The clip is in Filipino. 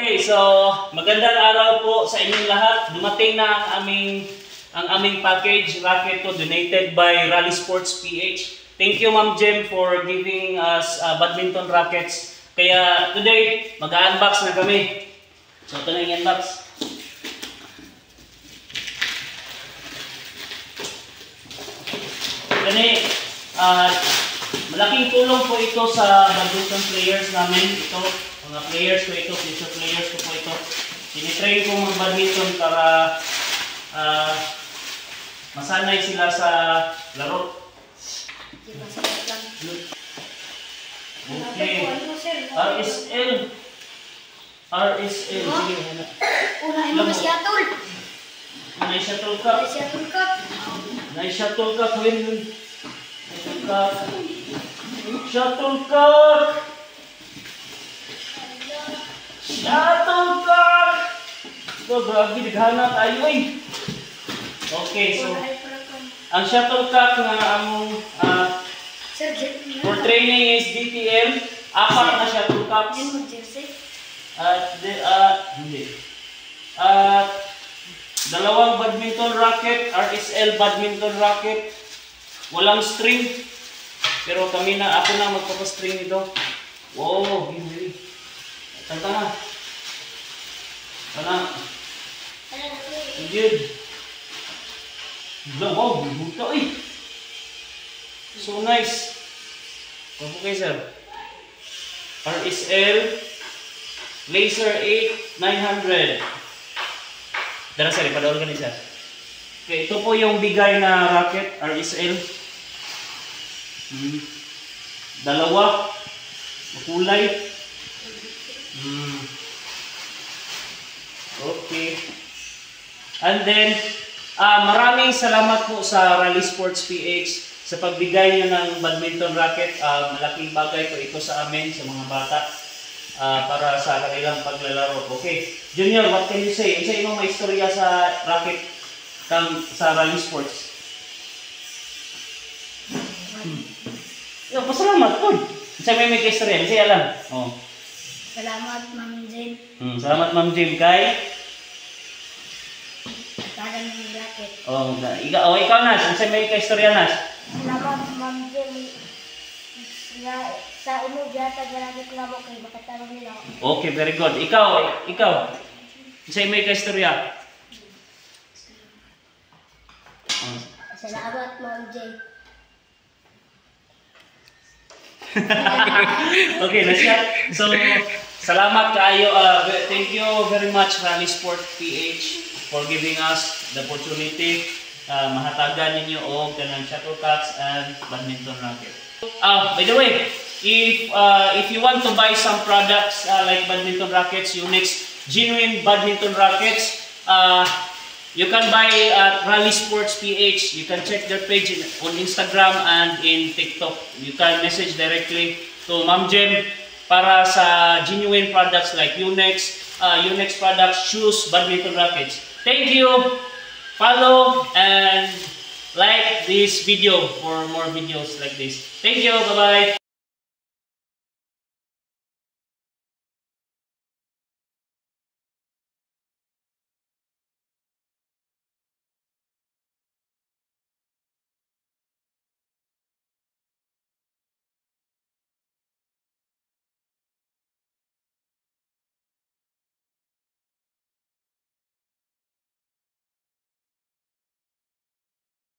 Okay, so magandang araw po sa inyong lahat. Dumating na ang aming package racket to donated by Rally Sports PH. Thank you Ma'am Jem for giving us badminton rackets. Kaya today, mag-unbox na kami. So ito na yung unbox. Kani, malaking tulong po ito sa badminton players namin. Ito, mga players ko ito, future players ko po ito. Tinitrain ko mag-badminton para masanay sila sa laro. Okay. RSL. RSL. Unahin mo si Atul. May shuttle cup. May shuttle cup. Shuttlecock! Shuttlecock! Ito, grabe, naghana tayo eh. Okay, so, ang shuttlecock na among for training is DTM. Apat na shuttlecocks. Dalawang badminton racket, RSL badminton racket. Walang string. Pero ako na magpapastring ito. Wow, hindi. Tanta na. Tanta. Hindi. Wow, buta eh. So nice. Ano po kayo sir? RSL Laser 8900. Dara sir, ipadawal ka ni sir. Okay, ito po yung bigay na racket, RSL. Dalawa. Makulay. Okay. And then, maraming salamat po sa Rally Sports PH sa pagbigay niyo ng badminton racket. Malaking bagay po ito sa amin, sa mga bata, para sa kanilang paglalaro. Okay. Junior, what can you say? Isa imong may istorya sa racket sa Rally Sports? Yo, pasalamat po. Isa may istorya. Isa lang. Oh. Salamat, Ma'am Jen. Salamat, Ma'am Jem. Kay? Tagan ng racket. Ikaw Nas. Isa may istorya Nas. Salamat, Ma'am Jen. Sa imo gyata racket na mo kay makatarong nila. Okay, very good. Ikaw. Isa may istorya. Salamat, Ma'am Jen. Okay, na siya. So, salamat kayo. Thank you very much Rally Sport PH for giving us the opportunity. Mahatagan ninyo og kanang shuttlecocks and badminton racket. By the way, if you want to buy some products like badminton rackets, Unix genuine badminton rackets, you can buy at Rally Sports PH. You can check their page on Instagram and in TikTok. You can message directly to Ma'am Jem para sa genuine products like Unix products, shoes, badminton rackets. Thank you. Follow and like this video for more videos like this. Thank you. Bye-bye.